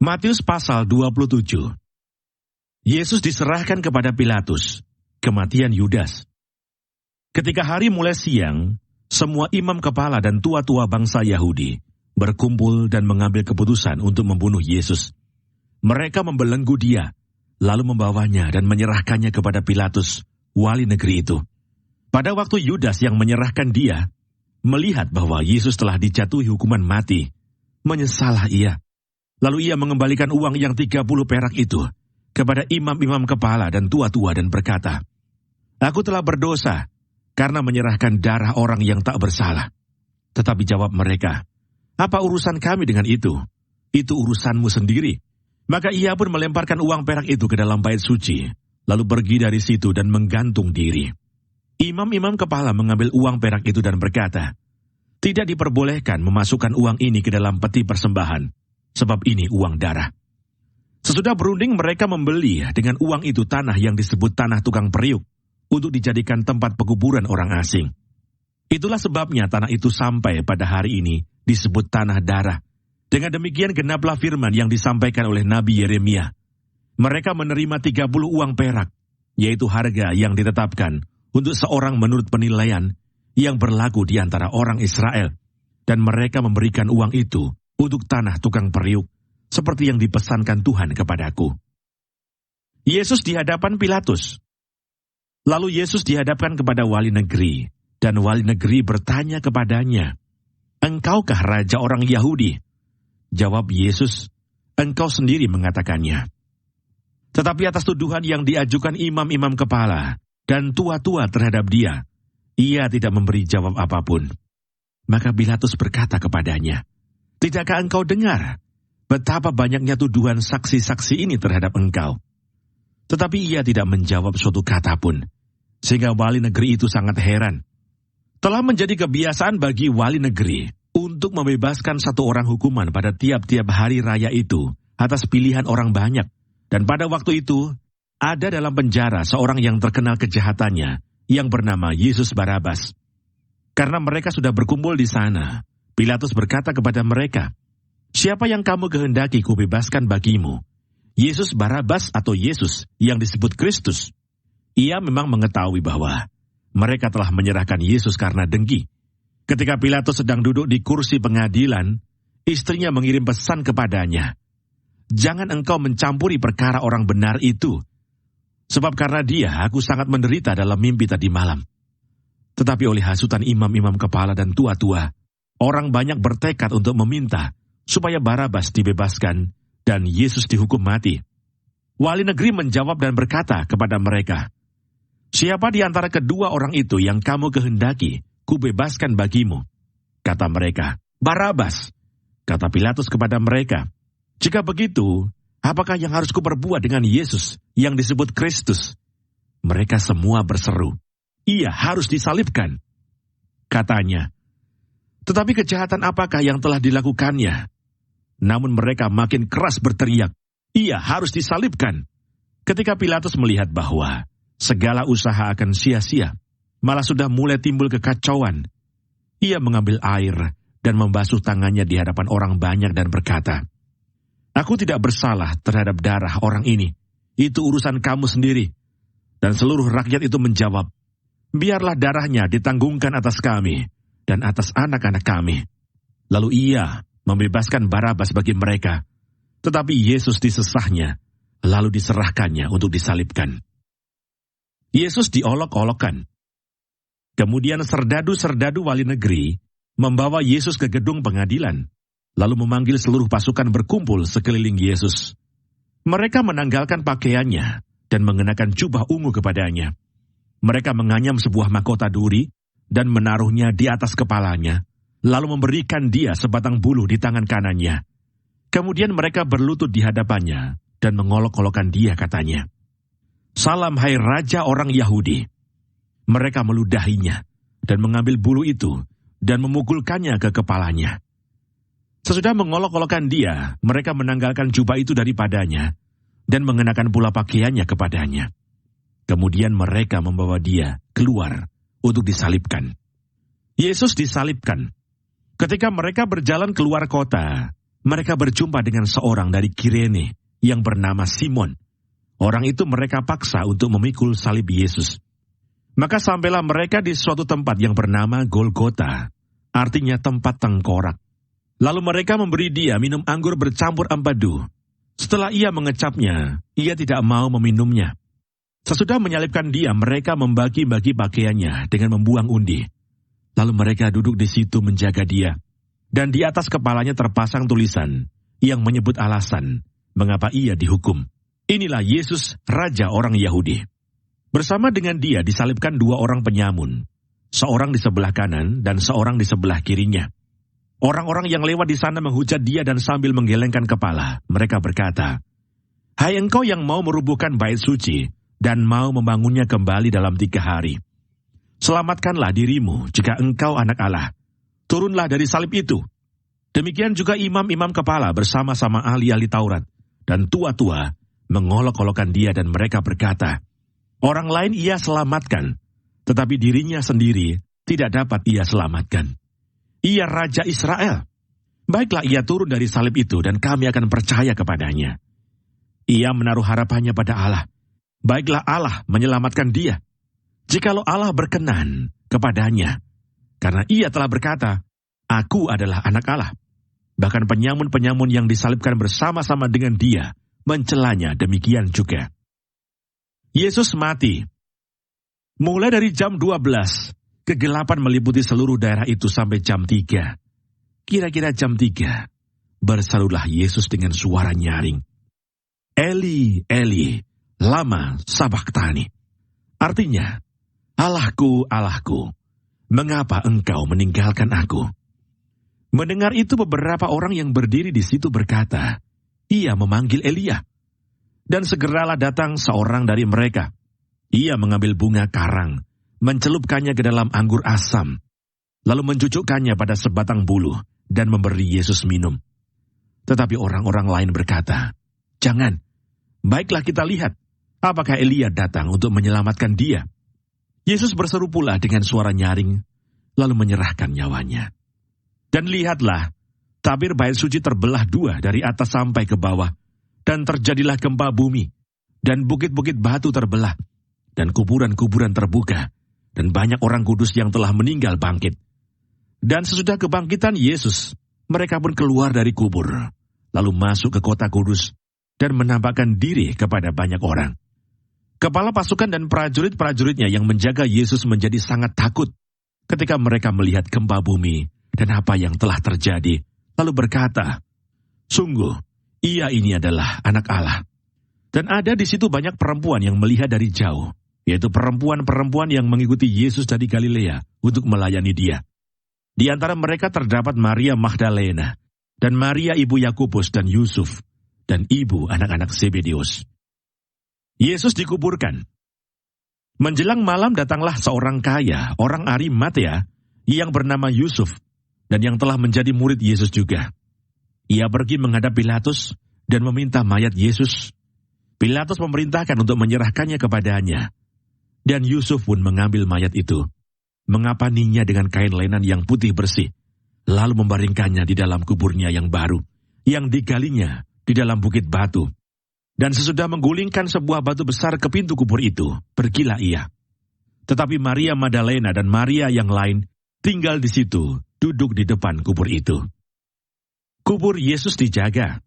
Matius pasal 27. Yesus diserahkan kepada Pilatus, kematian Yudas. Ketika hari mulai siang, semua imam kepala dan tua-tua bangsa Yahudi berkumpul dan mengambil keputusan untuk membunuh Yesus. Mereka membelenggu dia, lalu membawanya dan menyerahkannya kepada Pilatus, wali negeri itu. Pada waktu Yudas yang menyerahkan dia, melihat bahwa Yesus telah dijatuhi hukuman mati, menyesallah ia. Lalu ia mengembalikan uang yang 30 perak itu kepada imam-imam kepala dan tua-tua dan berkata, "Aku telah berdosa karena menyerahkan darah orang yang tak bersalah." Tetapi jawab mereka, "Apa urusan kami dengan itu? Itu urusanmu sendiri." Maka ia pun melemparkan uang perak itu ke dalam bait suci, lalu pergi dari situ dan menggantung diri. Imam-imam kepala mengambil uang perak itu dan berkata, "Tidak diperbolehkan memasukkan uang ini ke dalam peti persembahan, sebab ini uang darah." Sesudah berunding mereka membeli dengan uang itu tanah yang disebut tanah tukang periuk untuk dijadikan tempat pekuburan orang asing. Itulah sebabnya tanah itu sampai pada hari ini disebut tanah darah. Dengan demikian genaplah firman yang disampaikan oleh Nabi Yeremia. Mereka menerima 30 uang perak, yaitu harga yang ditetapkan untuk seorang menurut penilaian yang berlaku di antara orang Israel. Dan mereka memberikan uang itu untuk tanah tukang periuk, seperti yang dipesankan Tuhan kepadaku. Yesus di hadapan Pilatus. Lalu Yesus dihadapkan kepada wali negeri, dan wali negeri bertanya kepadanya, "Engkaukah raja orang Yahudi?" Jawab Yesus, "Engkau sendiri mengatakannya." Tetapi atas tuduhan yang diajukan imam-imam kepala dan tua-tua terhadap dia, ia tidak memberi jawab apapun. Maka Pilatus berkata kepadanya, "Tidakkah engkau dengar betapa banyaknya tuduhan saksi-saksi ini terhadap engkau?" Tetapi ia tidak menjawab suatu kata pun, sehingga wali negeri itu sangat heran. Telah menjadi kebiasaan bagi wali negeri untuk membebaskan satu orang hukuman pada tiap-tiap hari raya itu atas pilihan orang banyak. Dan pada waktu itu, ada dalam penjara seorang yang terkenal kejahatannya, yang bernama Yesus Barabas. Karena mereka sudah berkumpul di sana, Pilatus berkata kepada mereka, "Siapa yang kamu kehendaki kubebaskan bagimu? Yesus Barabas atau Yesus yang disebut Kristus?" Ia memang mengetahui bahwa mereka telah menyerahkan Yesus karena dengki. Ketika Pilatus sedang duduk di kursi pengadilan, istrinya mengirim pesan kepadanya, "Jangan engkau mencampuri perkara orang benar itu, sebab karena dia aku sangat menderita dalam mimpi tadi malam." Tetapi oleh hasutan imam-imam kepala dan tua-tua, orang banyak bertekad untuk meminta supaya Barabas dibebaskan dan Yesus dihukum mati. Wali negeri menjawab dan berkata kepada mereka, "Siapa di antara kedua orang itu yang kamu kehendaki kubebaskan bagimu?" Kata mereka, "Barabas." Kata Pilatus kepada mereka, "Jika begitu, apakah yang harus kuperbuat dengan Yesus yang disebut Kristus?" Mereka semua berseru, "Ia harus disalibkan." Katanya, "Tetapi kejahatan apakah yang telah dilakukannya?" Namun mereka makin keras berteriak, "Ia harus disalibkan." Ketika Pilatus melihat bahwa segala usaha akan sia-sia, malah sudah mulai timbul kekacauan, ia mengambil air dan membasuh tangannya di hadapan orang banyak dan berkata, "Aku tidak bersalah terhadap darah orang ini. Itu urusan kamu sendiri." Dan seluruh rakyat itu menjawab, "Biarlah darahnya ditanggungkan atas kami dan atas anak-anak kami." Lalu ia membebaskan Barabas bagi mereka, tetapi Yesus disesahnya, lalu diserahkannya untuk disalibkan. Yesus diolok-olokkan. Kemudian serdadu-serdadu wali negeri membawa Yesus ke gedung pengadilan, lalu memanggil seluruh pasukan berkumpul sekeliling Yesus. Mereka menanggalkan pakaiannya dan mengenakan jubah ungu kepadanya. Mereka menganyam sebuah mahkota duri dan menaruhnya di atas kepalanya, lalu memberikan dia sebatang buluh di tangan kanannya. Kemudian mereka berlutut di hadapannya dan mengolok-olokkan dia, katanya, "Salam hai Raja orang Yahudi." Mereka meludahinya dan mengambil bulu itu dan memukulkannya ke kepalanya. Sesudah mengolok-olokkan dia, mereka menanggalkan jubah itu daripadanya dan mengenakan pula pakaiannya kepadanya. Kemudian mereka membawa dia keluar untuk disalibkan. Yesus disalibkan. Ketika mereka berjalan keluar kota, mereka berjumpa dengan seorang dari Kirene yang bernama Simon. Orang itu mereka paksa untuk memikul salib Yesus. Maka sampailah mereka di suatu tempat yang bernama Golgota, artinya tempat tengkorak. Lalu mereka memberi dia minum anggur bercampur empedu. Setelah ia mengecapnya, ia tidak mau meminumnya. Sesudah menyalibkan dia, mereka membagi-bagi pakaiannya dengan membuang undi. Lalu mereka duduk di situ menjaga dia. Dan di atas kepalanya terpasang tulisan yang menyebut alasan mengapa ia dihukum. Inilah Yesus, Raja orang Yahudi. Bersama dengan dia disalibkan dua orang penyamun, seorang di sebelah kanan dan seorang di sebelah kirinya. Orang-orang yang lewat di sana menghujat dia dan sambil menggelengkan kepala, mereka berkata, "Hai engkau yang mau merubuhkan bait suci dan mau membangunnya kembali dalam 3 hari. Selamatkanlah dirimu jika engkau anak Allah. Turunlah dari salib itu." Demikian juga imam-imam kepala bersama-sama ahli-ahli Taurat dan tua-tua mengolok-olokkan dia dan mereka berkata, "Orang lain ia selamatkan, tetapi dirinya sendiri tidak dapat ia selamatkan. Ia Raja Israel. Baiklah ia turun dari salib itu dan kami akan percaya kepadanya. Ia menaruh harapannya pada Allah. Baiklah Allah menyelamatkan dia. Jikalau Allah berkenan kepadanya, karena ia telah berkata, 'Aku adalah anak Allah.'" Bahkan penyamun-penyamun yang disalibkan bersama-sama dengan dia mencelanya demikian juga. Yesus mati. Mulai dari jam 12, kegelapan meliputi seluruh daerah itu sampai jam 3. Kira-kira jam 3, berserulah Yesus dengan suara nyaring, "Eli, Eli, lama sabachthani." Artinya, "Allahku, Allahku, mengapa engkau meninggalkan aku?" Mendengar itu beberapa orang yang berdiri di situ berkata, "Ia memanggil Elia." Dan segeralah datang seorang dari mereka. Ia mengambil bunga karang, mencelupkannya ke dalam anggur asam, lalu mencucukkannya pada sebatang bulu dan memberi Yesus minum. Tetapi orang-orang lain berkata, "Jangan, baiklah kita lihat, apakah Elia datang untuk menyelamatkan dia." Yesus berseru pula dengan suara nyaring, lalu menyerahkan nyawanya. Dan lihatlah, tabir bait suci terbelah 2 dari atas sampai ke bawah, dan terjadilah gempa bumi, dan bukit-bukit batu terbelah, dan kuburan-kuburan terbuka, dan banyak orang kudus yang telah meninggal bangkit. Dan sesudah kebangkitan Yesus, mereka pun keluar dari kubur, lalu masuk ke kota kudus, dan menampakkan diri kepada banyak orang. Kepala pasukan dan prajurit-prajuritnya yang menjaga Yesus menjadi sangat takut ketika mereka melihat gempa bumi dan apa yang telah terjadi, lalu berkata, "Sungguh, ia ini adalah anak Allah." Dan ada di situ banyak perempuan yang melihat dari jauh, yaitu perempuan-perempuan yang mengikuti Yesus dari Galilea untuk melayani dia. Di antara mereka terdapat Maria Magdalena, dan Maria ibu Yakobus dan Yusuf, dan ibu anak-anak Zebedeus. Yesus dikuburkan. Menjelang malam datanglah seorang kaya, orang Arimatea, yang bernama Yusuf, dan yang telah menjadi murid Yesus juga. Ia pergi menghadap Pilatus dan meminta mayat Yesus. Pilatus memerintahkan untuk menyerahkannya kepadanya. Dan Yusuf pun mengambil mayat itu, mengapaninya dengan kain lenan yang putih bersih, lalu membaringkannya di dalam kuburnya yang baru, yang digalinya di dalam bukit batu. Dan sesudah menggulingkan sebuah batu besar ke pintu kubur itu, pergilah ia. Tetapi Maria Magdalena dan Maria yang lain tinggal di situ, duduk di depan kubur itu. Kubur Yesus dijaga.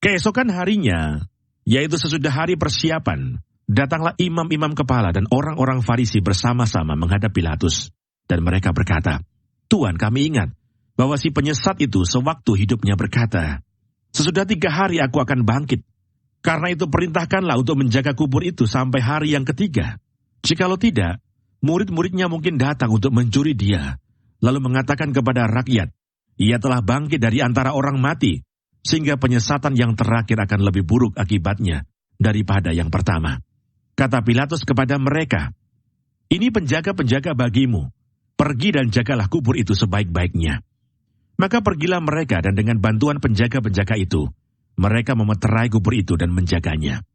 Keesokan harinya, yaitu sesudah hari persiapan, datanglah imam-imam kepala dan orang-orang Farisi bersama-sama menghadap Pilatus. Dan mereka berkata, "Tuan, kami ingat bahwa si penyesat itu sewaktu hidupnya berkata, 'Sesudah 3 hari aku akan bangkit.' Karena itu perintahkanlah untuk menjaga kubur itu sampai hari yang ketiga. Jikalau tidak, murid-muridnya mungkin datang untuk mencuri dia, lalu mengatakan kepada rakyat, 'Ia telah bangkit dari antara orang mati,' sehingga penyesatan yang terakhir akan lebih buruk akibatnya daripada yang pertama." Kata Pilatus kepada mereka, "Ini penjaga-penjaga bagimu. Pergi dan jagalah kubur itu sebaik-baiknya." Maka pergilah mereka dan dengan bantuan penjaga-penjaga itu, mereka memeterai kubur itu dan menjaganya.